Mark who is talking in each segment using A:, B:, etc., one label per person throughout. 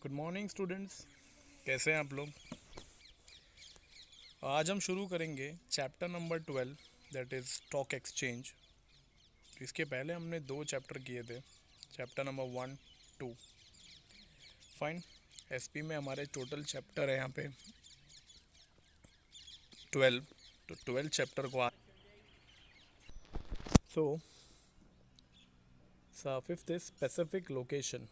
A: Good morning students. कैसे हैं आप लोग? आज हम शुरू करेंगे chapter number 12, that is stock exchange. इसके पहले हमने दो चैप्टर किए थे, चैप्टर नंबर 1, 2। फाइन। एसपी में हमारे टोटल चैप्टर है यहाँ पे 12। तो 12 चैप्टर को so fifth is specific location.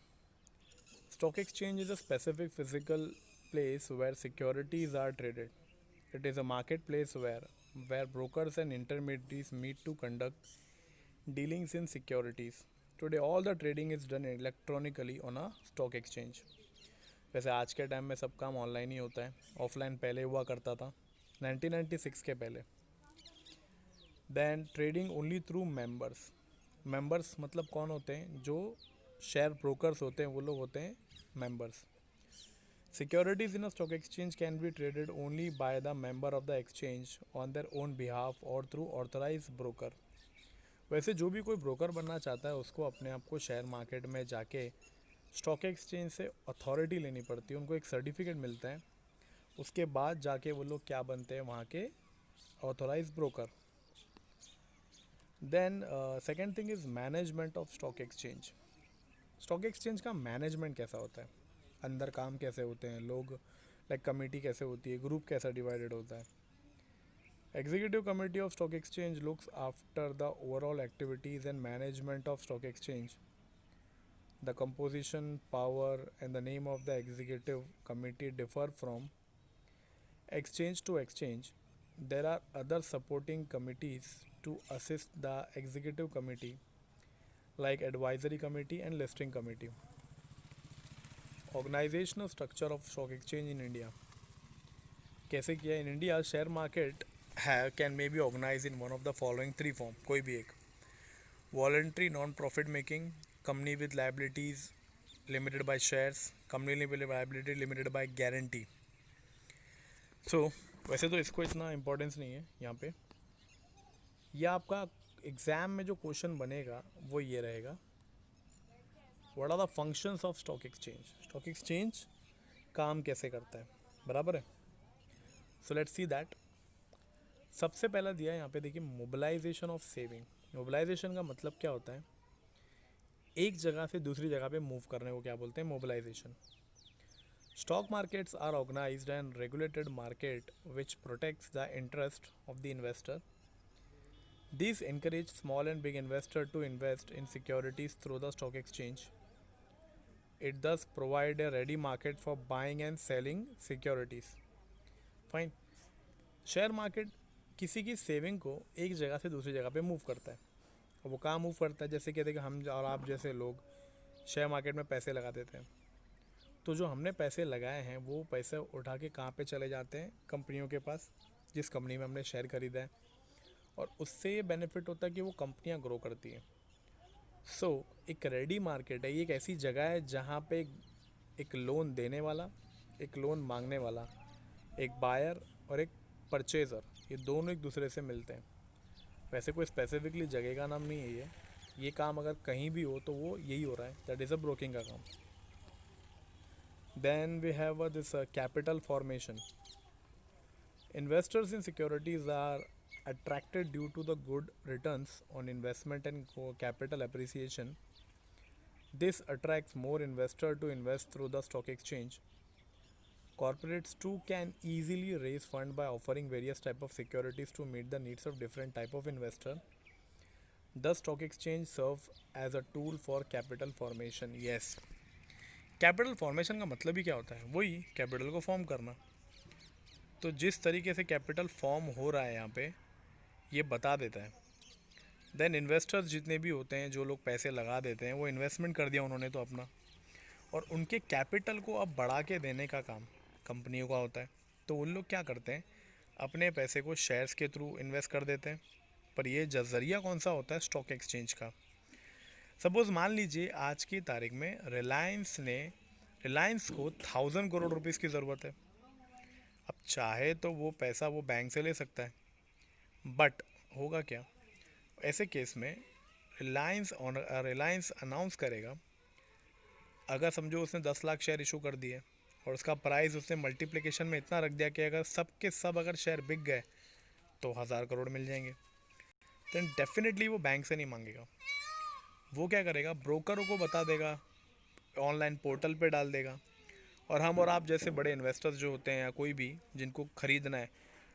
A: Stock exchange is a specific physical place where securities are traded. It is a marketplace where brokers and intermediaries meet to conduct dealings in securities. Today all the trading is done electronically on a stock exchange. वैसे आज के time में सब काम online ही होता है, offline पहले हुआ करता था 1996 के पहले। Then trading only through members. Members मतलब कौन होते हैं? जो शेयर ब्रोकर्स होते हैं वो लोग होते हैं members. Securities in a stock exchange can be traded only by the member of the exchange on their own behalf or through authorized broker. वैसे जो भी कोई ब्रोकर बनना चाहता है उसको अपने आप को शेयर मार्केट में जाके स्टॉक एक्सचेंज से अथॉरिटी लेनी पड़ती है, उनको एक सर्टिफिकेट मिलता है, उसके बाद जाके वो लोग क्या बनते हैं वहाँ के authorise broker. Then second thing is management of stock exchange. Stock exchange का मैनेजमेंट कैसा होता है, अंदर काम कैसे होते हैं लोग, लाइक कमेटी कैसे होती है, ग्रुप कैसा डिवाइडेड होता है। Executive committee of stock exchange looks after the overall activities and management of stock exchange. The composition, power and the name of the executive committee differ from exchange to exchange. There are other supporting committees to assist the executive committee like advisory committee and listing committee. Organizational structure of stock exchange in India. कैसे किया in India? Share market can may be organise in one of the following three form, कोई भी एक। Voluntary non profit making, company with liabilities limited by shares, company with liability limited by guarantee. So वैसे तो इसको इतना importance नहीं है यहाँ पे। यह आपका एग्ज़ाम में जो क्वेश्चन बनेगा वो ये रहेगा, what are the functions of stock exchange. Stock exchange काम कैसे करता है, बराबर है। So let's see that. सबसे पहला दिया है यहाँ पे, देखिए, मोबिलाइजेशन ऑफ सेविंग। मोबिलाइजेशन का मतलब क्या होता है? एक जगह से दूसरी जगह पे मूव करने को क्या बोलते हैं? Mobilisation. Stock markets are organised and regulated market which protects the interest of the investor. These encourage small and big investors to invest in securities through the stock exchange. It thus provides a ready market for buying and selling securities. Fine. Share market किसी की saving को एक जगह से दूसरी जगह पे move करता है। और वो कहाँ मूव करता है? जैसे कहते हैं कि हम और आप जैसे लोग शेयर मार्केट में पैसे लगा देते हैं, तो जो हमने पैसे लगाए हैं वो पैसे उठा के कहाँ पे चले जाते हैं? कंपनियों के पास, जिस कंपनी में हमने शेयर खरीदा है। और उससे ये बेनिफिट होता है कि वो कंपनियां ग्रो करती हैं। सो एक रेडी मार्केट है, ये एक ऐसी जगह है जहाँ पे एक लोन देने वाला, एक लोन मांगने वाला, एक बायर और एक परचेज़र, ये दोनों एक दूसरे से मिलते हैं। वैसे कोई स्पेसिफिकली जगह का नाम नहीं है ये काम अगर कहीं भी हो तो वो यही हो रहा है, दैट इज़ अ ब्रोकिंग का काम। Then we have this capital formation. Investors in securities are attracted due to the good returns on investment and capital appreciation. This attracts more investors to invest through the stock exchange. Corporates too can easily raise funds by offering various type of securities to meet the needs of different type of investor. The stock exchange serves as a tool for capital formation. Yes, capital formation का मतलब ही क्या होता है? वही capital को form करना। तो जिस तरीके से कैपिटल फॉर्म हो रहा है यहाँ पे ये बता देता है। देन इन्वेस्टर्स जितने भी होते हैं, जो लोग पैसे लगा देते हैं, वो इन्वेस्टमेंट कर दिया उन्होंने तो अपना, और उनके कैपिटल को अब बढ़ा के देने का काम कंपनियों का होता है। तो उन लोग क्या करते हैं? अपने पैसे को शेयर्स के थ्रू इन्वेस्ट कर देते हैं। पर ये जरिया कौन सा होता है? स्टॉक एक्सचेंज का। सपोज़ मान लीजिए आज की तारीख में रिलायंस को 1,000 करोड़ रुपीज़ की ज़रूरत है। अब चाहे तो वो पैसा वो बैंक से ले सकता है, बट होगा क्या ऐसे केस में? रिलायंस अनाउंस करेगा अगर समझो उसने 10 लाख शेयर इशू कर दिए और उसका प्राइस उसने मल्टीप्लिकेशन में इतना रख दिया कि अगर सब के सब अगर शेयर बिक गए तो 1000 करोड़ मिल जाएंगे, देन डेफिनेटली वो बैंक से नहीं मांगेगा। वो क्या करेगा, ब्रोकरों को बता देगा, ऑनलाइन पोर्टल पे डाल देगा। और हम और आप जैसे बड़े इन्वेस्टर्स जो होते हैं या कोई भी जिनको ख़रीदना है,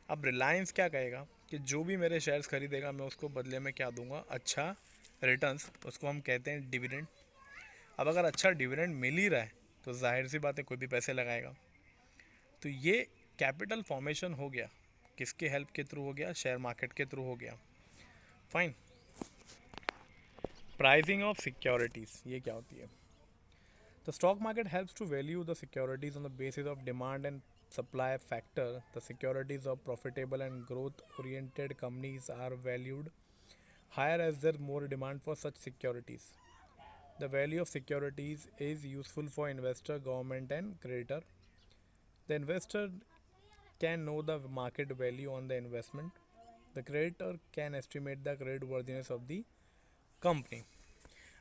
A: अब रिलायंस क्या कहेगा कि जो भी मेरे शेयर्स खरीदेगा मैं उसको बदले में क्या दूंगा, अच्छा रिटर्न्स, उसको हम कहते हैं डिविडेंड। अब अगर अच्छा डिविडेंड मिल ही रहा है तो जाहिर सी बात है कोई भी पैसे लगाएगा। तो ये कैपिटल फॉर्मेशन हो गया, किसके हेल्प के थ्रू हो गया, शेयर मार्केट के थ्रू हो गया। फाइन। प्राइसिंग ऑफ सिक्योरिटीज़, ये क्या होती है? The stock market helps to value the securities on the basis of demand and supply factor. The securities of profitable and growth oriented companies are valued higher as there is more demand for such securities. The value of securities is useful for investor, government and creditor. The investor can know the market value on the investment. The creditor can estimate the credit worthiness of the company.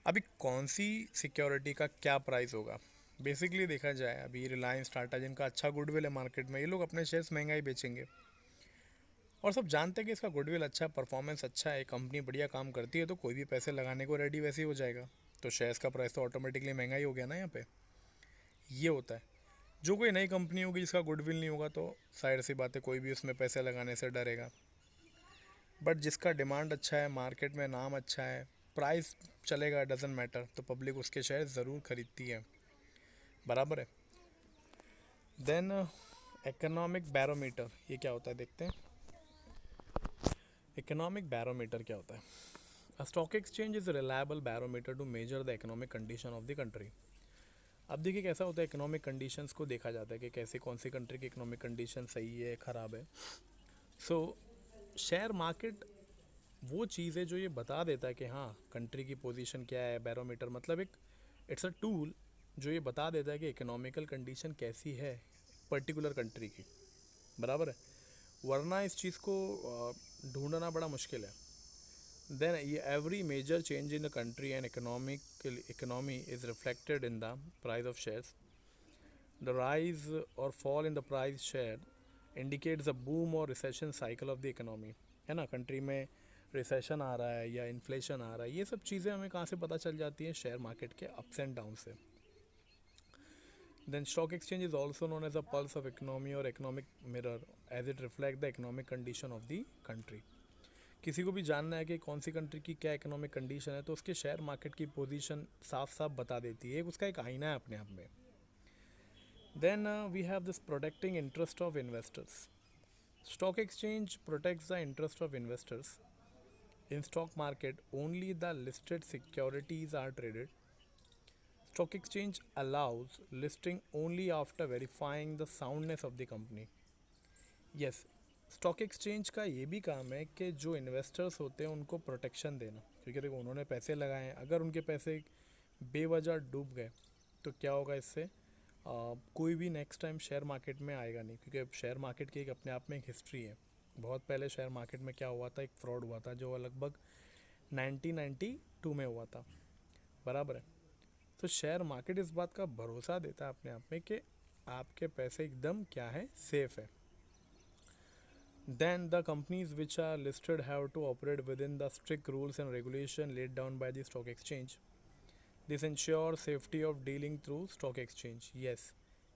A: अभी कौन सी security का क्या price होगा? Basically देखा जाए, अभी रिलायंस, टाटा, जिनका अच्छा गुडविल है मार्केट में, ये लोग अपने शेयर्स महंगा ही बेचेंगे। और सब जानते हैं कि इसका गुडविल अच्छा है, परफॉर्मेंस अच्छा है, कंपनी बढ़िया काम करती है, तो कोई भी पैसे लगाने को रेडी वैसे ही हो जाएगा। तो शेयर्स का प्राइस तो ऑटोमेटिकली महंगा ही हो गया ना यहाँ पे। ये होता है। जो कोई नई कंपनी होगी जिसका गुडविल नहीं होगा तो साइड सी बात है, कोई भी उसमें पैसे लगाने से डरेगा। बट जिसका डिमांड अच्छा है, मार्केट में नाम अच्छा है, प्राइस चलेगा, डजेंट मैटर, तो पब्लिक उसके शेयर ज़रूर खरीदती है। बराबर है। देन इकोनॉमिक बैरोमीटर, ये क्या होता है देखते हैं। इकोनॉमिक बैरोमीटर क्या होता है? A stock exchange is reliable barometer to measure the economic condition of the country. अब देखिए कैसा होता है, इकोनॉमिक कंडीशंस को देखा जाता है कि कैसे कौन सी कंट्री की इकोनॉमिक कंडीशन सही है, ख़राब है। सो शेयर मार्केट वो चीज़ है जो ये बता देता है कि हाँ कंट्री की पोजीशन क्या है। बैरोमीटर मतलब एक इट्स अ टूल जो ये बता देता है कि इकोनॉमिकल कंडीशन कैसी है पर्टिकुलर कंट्री की। बराबर है। वरना इस चीज़ को ढूंढना बड़ा मुश्किल है। देन ये every major change in the country and economy is reflected in the price of shares. The rise और fall in the price share indicates the boom और recession cycle of the economy. है ना, country में recession आ रहा है या inflation आ रहा है, ये सब चीज़ें हमें कहाँ से पता चल जाती हैं? शेयर मार्केट के अप्स एंड डाउन से। Then stock exchange is also known as a pulse of economy और economic mirror as it reflect the economic condition of the country. किसी को भी जानना है कि कौन सी कंट्री की क्या इकोनॉमिक कंडीशन है तो उसके शेयर मार्केट की पोजीशन साफ साफ बता देती है, उसका एक आईना है अपने आप में। Then we have this protecting interest of investors. Stock exchange protects the interest of investors. In stock market, only the listed securities are traded. Stock exchange allows listing only after verifying the soundness of the company. Yes, stock exchange का ये भी काम है कि जो investors होते हैं उनको प्रोटेक्शन देना, क्योंकि देखो उन्होंने पैसे लगाए हैं, अगर उनके पैसे बेवजह डूब गए तो क्या होगा इससे? कोई भी नेक्स्ट टाइम शेयर मार्केट में आएगा नहीं, क्योंकि शेयर मार्केट की एक अपने आप में एक हिस्ट्री है। बहुत पहले शेयर मार्केट में क्या हुआ था, एक फ्रॉड हुआ था जो लगभग 1992 में हुआ था। बराबर है। तो शेयर मार्केट इस बात का भरोसा देता है अपने आप में कि आपके पैसे एकदम क्या है, सेफ है। Then the companies which are listed have to operate within the strict rules and regulation laid down by the stock exchange. This ensure safety of dealing through stock exchange. Yes,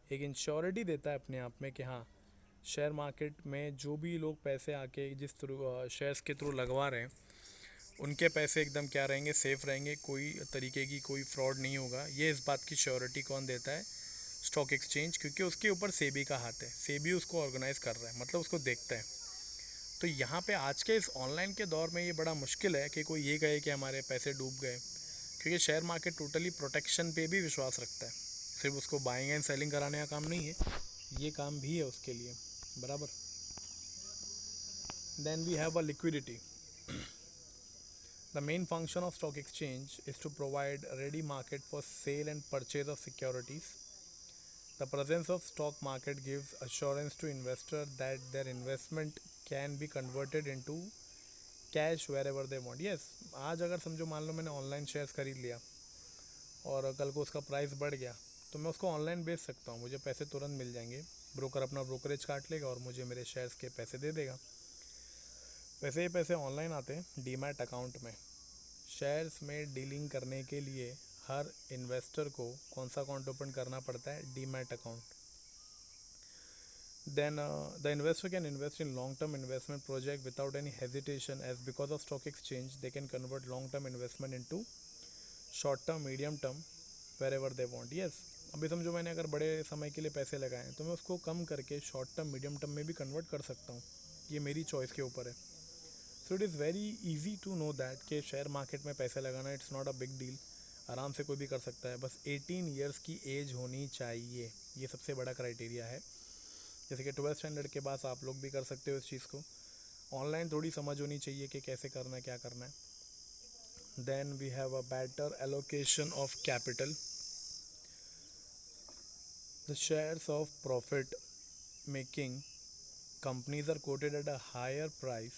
A: एक इंश्योरिटी देता है अपने आप में कि हाँ share market में जो भी लोग पैसे आके जिस थ्रू शेयर्स के थ्रू लगवा रहे हैं उनके पैसे एकदम क्या रहेंगे, सेफ़ रहेंगे, कोई तरीके की कोई फ्रॉड नहीं होगा। ये इस बात की श्योरिटी कौन देता है? स्टॉक एक्सचेंज, क्योंकि उसके ऊपर सेबी का हाथ है, सेबी उसको ऑर्गेनाइज कर रहा है, मतलब उसको देखता है। तो यहाँ पे आज के इस ऑनलाइन के दौर में ये बड़ा मुश्किल है कि कोई ये कहे कि हमारे पैसे डूब गए, क्योंकि शेयर मार्केट टोटली प्रोटेक्शन पे भी विश्वास रखता है। सिर्फ उसको बाइंग एंड सेलिंग कराने का काम नहीं है, ये काम भी है उसके लिए। बराबर। Then we have a liquidity. The main function of stock exchange is to provide a ready market for sale and purchase of securities. The presence of stock market gives assurance to investors that their investment can be converted into cash wherever they want. Yes, आज अगर समझो मान लो मैंने online shares खरीद लिया और कल को उसका प्राइस बढ़ गया तो मैं उसको ऑनलाइन बेच सकता हूँ, मुझे पैसे तुरंत मिल जाएंगे, ब्रोकर अपना ब्रोकरेज काट लेगा और मुझे मेरे शेयर्स के पैसे दे देगा। वैसे ये पैसे ऑनलाइन आते हैं डीमैट अकाउंट में। शेयर्स में डीलिंग करने के लिए हर इन्वेस्टर को कौन सा अकाउंट ओपन करना पड़ता है? Demat account. Then the investor can invest in long-term investment project without any hesitation, as because of stock exchange they can convert long-term investment into short-term, medium-term, wherever they want. Yes, अभी समझो मैंने अगर बड़े समय के लिए पैसे लगाए हैं तो मैं उसको कम करके शॉर्ट टर्म मीडियम टर्म में भी कन्वर्ट कर सकता हूँ, ये मेरी चॉइस के ऊपर है। So it is very easy to know that कि शेयर मार्केट में पैसे लगाना it's not a big deal, आराम से कोई भी कर सकता है, बस 18 ईयर्स की एज होनी चाहिए, ये सबसे बड़ा क्राइटेरिया है। जैसे कि 12th स्टैंडर्ड के बाद आप लोग भी कर सकते हो इस चीज़ को। ऑनलाइन थोड़ी समझ होनी चाहिए कि कैसे करना है, क्या करना है। Then we have a better allocation of capital. The shares of profit making companies are quoted at a higher price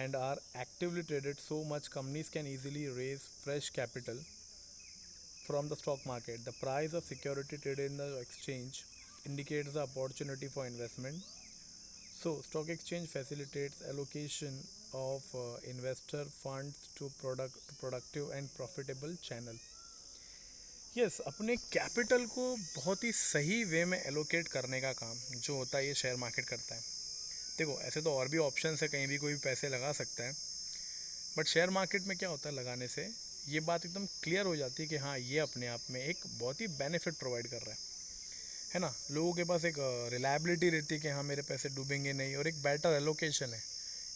A: and are actively traded so much companies can easily raise fresh capital from the stock market. The price of security traded in the exchange indicates the opportunity for investment. So, stock exchange facilitates allocation of investor funds to productive and profitable channel. Yes, अपने capital को बहुत ही सही वे में allocate करने का काम जो होता है ये शेयर मार्केट करता है। देखो ऐसे तो और भी ऑप्शंस है, कहीं भी कोई भी पैसे लगा सकता है, बट शेयर मार्केट में क्या होता है लगाने से ये बात एकदम क्लियर हो जाती है कि हाँ ये अपने आप में एक बहुत ही बेनिफिट प्रोवाइड कर रहा है ना। लोगों के पास एक रिलायबिलिटी रहती है कि हाँ मेरे पैसे डूबेंगे नहीं, और एक बेटर एलोकेशन है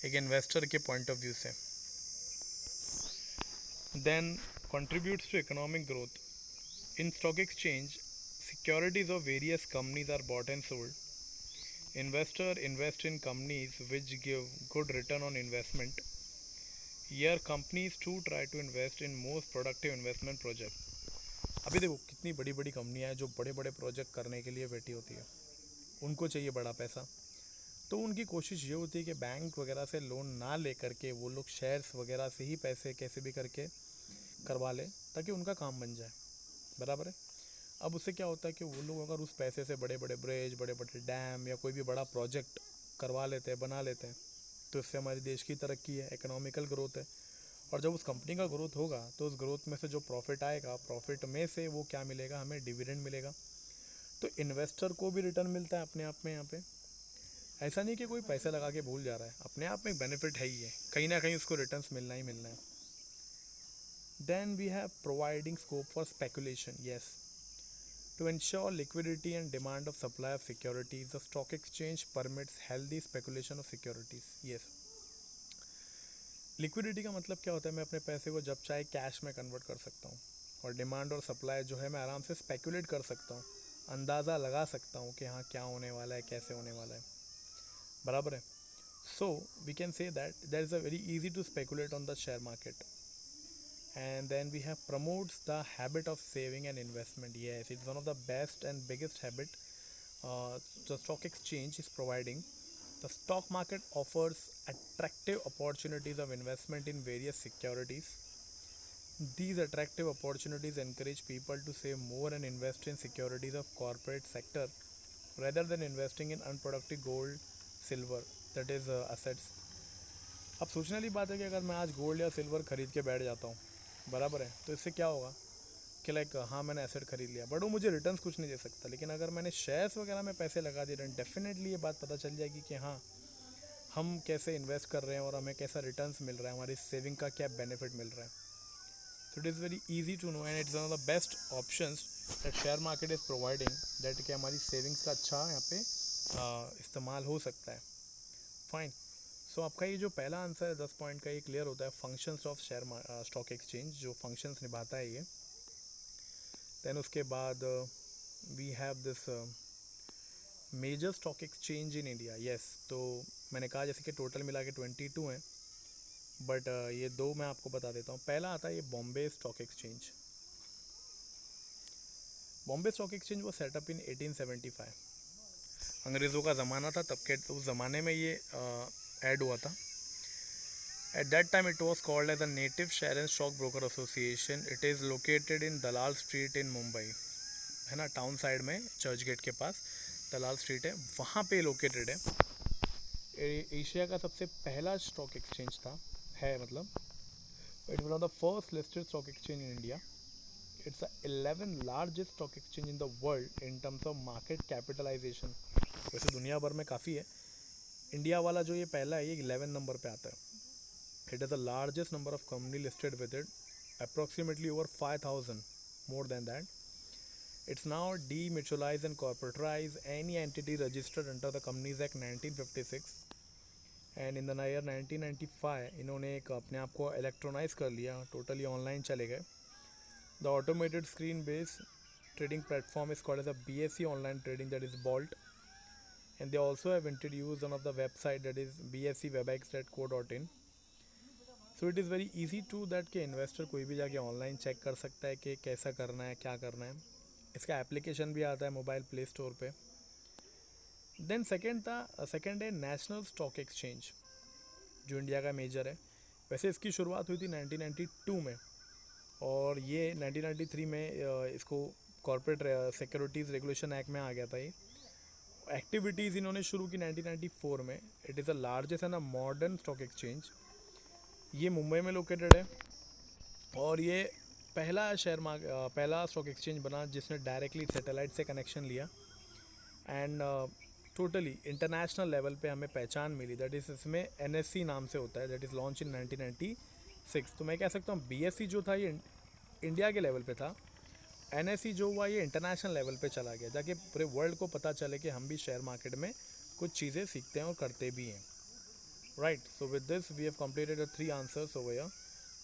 A: एक इन्वेस्टर के पॉइंट ऑफ व्यू से। Then contributes to economic growth. In stock exchange securities of various companies are bought and sold. Investor invest in companies which give good return on investment. Here companies too try to invest in most productive investment project. अभी देखो कितनी बड़ी बड़ी कंपनियां हैं जो बड़े बड़े प्रोजेक्ट करने के लिए बैठी होती है, उनको चाहिए बड़ा पैसा, तो उनकी कोशिश ये होती है कि बैंक वगैरह से लोन ना ले करके वो लोग शेयर्स वगैरह से ही पैसे कैसे भी करके करवा ले ताकि उनका काम बन जाए, बराबर है। अब उससे क्या होता है कि वो लोग अगर उस पैसे से बड़े बड़े ब्रिज, बड़े बड़े डैम या कोई भी बड़ा प्रोजेक्ट करवा लेते हैं, बना लेते हैं, तो इससे हमारे देश की तरक्की है, इकोनॉमिकल ग्रोथ है। और जब उस कंपनी का ग्रोथ होगा तो उस ग्रोथ में से जो प्रॉफिट आएगा, प्रॉफिट में से वो क्या मिलेगा, हमें डिविडेंड मिलेगा। तो इन्वेस्टर को भी रिटर्न मिलता है अपने आप में। यहाँ पे ऐसा नहीं कि कोई पैसा लगा के भूल जा रहा है, अपने आप में एक बेनिफिट है ही है, कहीं ना कहीं उसको रिटर्न्स मिलना ही मिलना है। Then we have providing scope for speculation. Yes, to ensure liquidity and demand of supply of securities, the stock exchange permits healthy speculation of securities. Yes. Liquidity का मतलब क्या होता है, मैं अपने पैसे को जब चाहे कैश में कन्वर्ट कर सकता हूँ, और डिमांड और सप्लाई जो है मैं आराम से स्पेकुलेट कर सकता हूँ, अंदाज़ा लगा सकता हूँ कि हाँ क्या होने वाला है, कैसे होने वाला है, बराबर है। So we can say that that is a very easy to speculate on the share market. And then we have promotes the habit of saving and investment. Yes, it's one of the best and biggest habit the stock exchange is providing. The stock market offers attractive opportunities of investment in various securities. These attractive opportunities encourage people to save more and invest in securities of corporate sector rather than investing in unproductive gold, silver, that is assets. अब सोचने वाली बात है कि अगर मैं आज gold या सिल्वर खरीद के बैठ जाता हूँ, बराबर है, तो इससे क्या होगा कि लाइक हाँ मैंने एसेट खरीद लिया, बट वो मुझे रिटर्न्स कुछ नहीं दे सकता। लेकिन अगर मैंने शेयर्स वगैरह में पैसे लगा दिए, डेफिनेटली ये बात पता चल जाएगी कि हाँ हम कैसे इन्वेस्ट कर रहे हैं और हमें कैसा रिटर्न्स मिल रहा है, हमारी सेविंग का क्या बेनिफिट मिल रहा है। So it is very easy to know and it's one of the best options that share market is providing, that कि हमारी सेविंग्स का अच्छा यहाँ पे इस्तेमाल हो सकता है। फाइन। सो आपका ये जो पहला आंसर है 10 पॉइंट का, ये क्लियर होता है functions of share stock exchange, जो फंक्शंस निभाता है ये। देन उसके बाद we have this major stock exchange in India. Yes, तो मैंने कहा जैसे कि टोटल मिला के 22 हैं, बट ये दो मैं आपको बता देता हूँ। पहला आता है ये Bombay stock exchange. Bombay stock exchange वो सेटअप इन 1875, अंग्रेज़ों का ज़माना था तब के, उस ज़माने में ये ऐड हुआ था। At that time, it was called as a Native Share and Stock Broker Association. It is located in Dalal Street in Mumbai. है ना, टाउन साइड में चर्च गेट के पास दलाल स्ट्रीट है, वहाँ पे लोकेटेड है। एशिया का सबसे पहला स्टॉक एक्सचेंज था, है मतलब। It's one of the first listed stock exchange in India. It's the 11th largest stock exchange in the world in terms of market capitalisation. वैसे दुनिया भर में काफ़ी है, इंडिया वाला जो ये पहला है ये 11 नंबर पे आता है। It is the largest number of company listed with it, approximately over 5000, more than that. It's now demutualized and corporatized any entity registered under the Companies Act 1956 and in the year 1995 इन्होंने एक अपने आप को इलेक्ट्रोनाइज कर लिया, totally online चले गए। The automated screen based trading platform is called as a BSE online trading, that is BOLT, and they also have introduced one of the website that is bsewebex.co.in. So it is very easy to that कि investor कोई भी जाके online check कर सकता है कि कैसा करना है, क्या करना है। इसका एप्लीकेशन भी आता है मोबाइल प्ले स्टोर पे। देन सेकंड है नेशनल स्टॉक एक्सचेंज, जो इंडिया का मेजर है। वैसे इसकी शुरुआत हुई थी 1992 में, और ये 1993 में इसको कॉर्पोरेट सिक्योरिटीज़ रेगुलेशन एक्ट में आ गया था। ये एक्टिविटीज़ इन्होंने शुरू की 1994 में। It is the largest and a modern stock exchange. ये मुंबई में लोकेटेड है, और ये पहला स्टॉक एक्सचेंज बना जिसने डायरेक्टली सैटेलाइट से कनेक्शन लिया, एंड टोटली इंटरनेशनल लेवल पे हमें पहचान मिली। दैट इज़ इसमें NSE नाम से होता है, दैट इज़ लॉन्च इन 1996। तो मैं कह सकता हूँ BSE जो था ये इंडिया के लेवल पे था, NSE जो हुआ ये इंटरनेशनल लेवल पे चला गया, ताकि पूरे वर्ल्ड को पता चले कि हम भी शेयर मार्केट में कुछ चीज़ें सीखते हैं और करते भी हैं। Right, so with this we have completed 3 answers over here.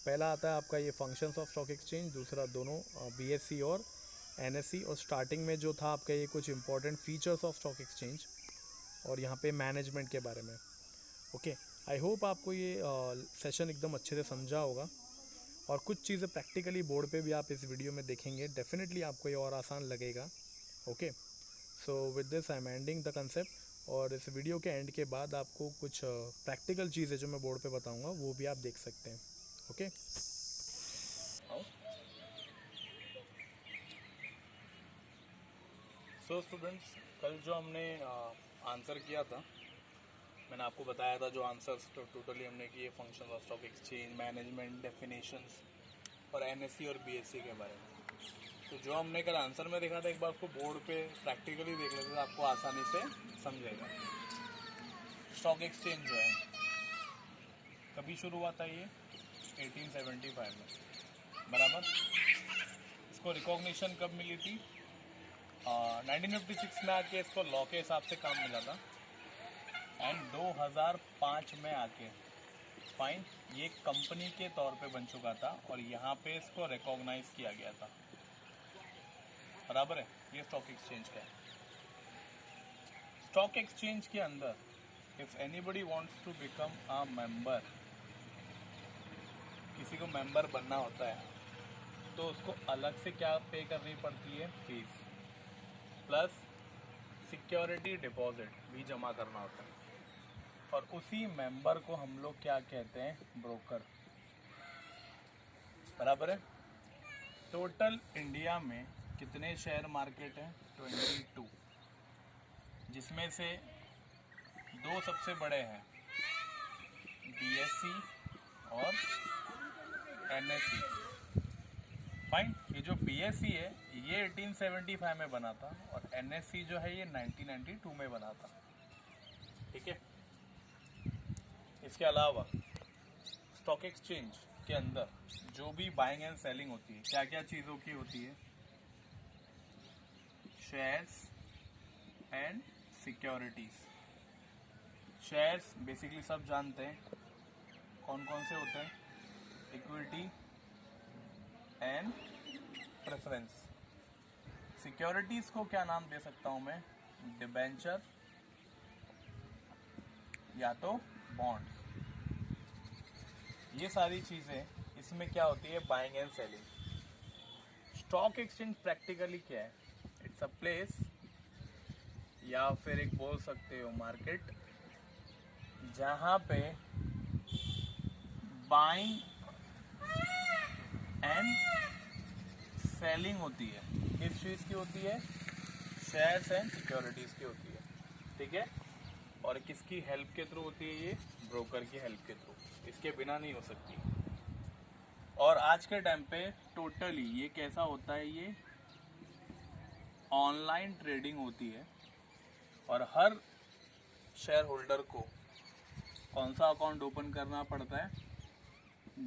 A: पहला आता है आपका ये फंक्शंस ऑफ स्टॉक एक्सचेंज, दूसरा दोनों BSE और NSE, और स्टार्टिंग में जो था आपका ये कुछ important features of stock exchange, और यहाँ पे मैनेजमेंट के बारे में। ओके, आई होप आपको ये सेशन एकदम अच्छे से समझा होगा, और कुछ चीज़ें प्रैक्टिकली बोर्ड पे भी आप इस वीडियो में देखेंगे, डेफिनेटली आपको ये और आसान लगेगा। Okay, so with this I am ending the concept, और इस वीडियो के एंड के बाद आपको कुछ प्रैक्टिकल चीज़ें जो मैं बोर्ड पे बताऊँगा वो भी आप देख सकते हैं। ओके, सो स्टूडेंट्स, कल जो हमने आंसर किया था, मैंने आपको बताया था जो आंसर्स तो टोटली हमने किए function of stock exchange, management, definitions और NSE और BSE के बारे में। तो जो हमने कल आंसर में देखा था, एक बार उसको बोर्ड पे प्रैक्टिकली देख लेते तो आपको आसानी से समझेगा। स्टॉक एक्सचेंज जो है कभी शुरू हुआ था, ये 1875 में, बराबर। इसको रिकॉग्निशन कब मिली थी? 1956 में आके इसको लॉ के हिसाब से काम मिला था, एंड 2005 में आके फाइन ये कंपनी के तौर पे बन चुका था, और यहाँ पे इसको रिकॉग्नाइज किया गया था, बराबर है। ये स्टॉक एक्सचेंज का है। स्टॉक एक्सचेंज के अंदर if anybody wants to become a member, किसी को मेंबर बनना होता है तो उसको अलग से क्या पे करनी पड़ती है? फीस, प्लस सिक्योरिटी डिपॉजिट भी जमा करना होता है, और उसी मेंबर को हम लोग क्या कहते हैं? ब्रोकर, बराबर है। टोटल इंडिया में कितने शेयर मार्केट हैं? 22, जिसमें से 2 सबसे बड़े हैं, BSE और NSE। फाइन, ये जो BSE है ये 1875 में बना था, और NSE जो है ये 1992 में बना था, ठीक है। इसके अलावा स्टॉक एक्सचेंज के अंदर जो भी बाइंग एंड सेलिंग होती है, क्या क्या चीज़ों की होती है? Shares and securities. Shares basically सब जानते हैं कौन कौन से होते हैं, इक्विटी एंड प्रेफरेंस। सिक्योरिटीज को क्या नाम दे सकता हूं मैं? डिबेंचर या तो बॉन्ड्स। ये सारी चीजें इसमें क्या होती है? Buying and selling. Stock exchange practically क्या है? इट्स अ प्लेस, या फिर एक बोल सकते हो मार्केट, जहां पे बाइंग एंड सेलिंग होती है। किस चीज की होती है? शेयर्स एंड सिक्योरिटीज की होती है, ठीक है। और किसकी हेल्प के थ्रू होती है? ये ब्रोकर की हेल्प के थ्रू, इसके बिना नहीं हो सकती। और आज के टाइम पे टोटली ये कैसा होता है? ये ऑनलाइन ट्रेडिंग होती है और हर शेयर होल्डर को कौन सा अकाउंट ओपन करना पड़ता है?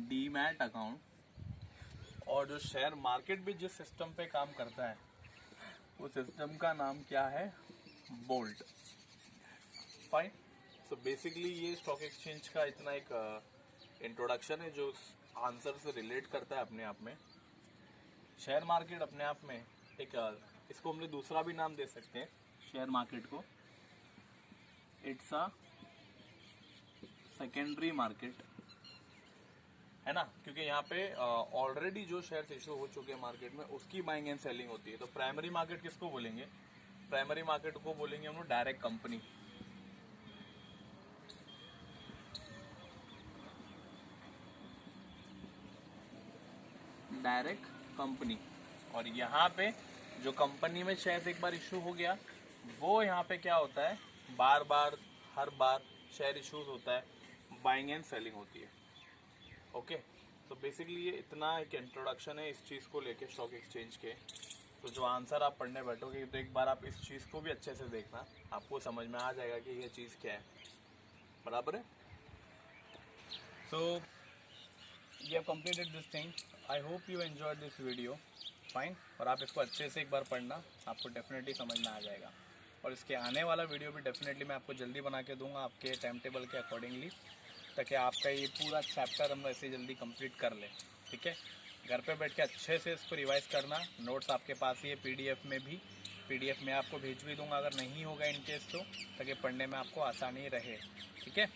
A: Demat account. और जो शेयर मार्केट भी जिस सिस्टम पे काम करता है उस सिस्टम का नाम क्या है? बोल्ट। फाइन। सो बेसिकली ये स्टॉक एक्सचेंज का इतना एक इंट्रोडक्शन है जो आंसर से रिलेट करता है अपने आप में। शेयर मार्केट अपने आप में एक इसको हमने दूसरा भी नाम दे सकते हैं शेयर मार्केट को, इट्स अ सेकेंडरी मार्केट, है ना। क्योंकि यहाँ पे ऑलरेडी जो शेयर्स इशू हो चुके हैं मार्केट में उसकी बाइंग एंड सेलिंग होती है। तो प्राइमरी मार्केट किसको बोलेंगे? प्राइमरी मार्केट को बोलेंगे हम लोग डायरेक्ट कंपनी। Direct company. और यहाँ पे जो कंपनी में शेयर्स एक बार इशू हो गया वो यहाँ पे क्या होता है? बार बार हर बार शेयर इशूज होता है, बाइंग एंड सेलिंग होती है। ओके। तो बेसिकली ये इतना एक इंट्रोडक्शन है इस चीज़ को लेके स्टॉक एक्सचेंज के। तो जो आंसर आप पढ़ने बैठोगे तो एक बार आप इस चीज़ को भी अच्छे से देखना, आपको समझ में आ जाएगा कि ये चीज़ क्या है। बराबर है। So you have completed this thing. I hope you enjoyed this video. Fine. और आप इसको अच्छे से एक बार पढ़ना, आपको डेफिनेटली समझ में आ जाएगा। और इसके आने वाला वीडियो भी डेफिनेटली मैं आपको जल्दी बना के दूंगा आपके टाइम टेबल के अकॉर्डिंगली, ताकि आपका ये पूरा चैप्टर हम ऐसे जल्दी कंप्लीट कर लें, ठीक है। घर पे बैठ के अच्छे से इसको रिवाइज करना। नोट्स आपके पास ही है पीडीएफ में भी, पीडीएफ में आपको भेज भी दूंगा अगर नहीं होगा इन केस तो, ताकि पढ़ने में आपको आसानी रहे, ठीक है।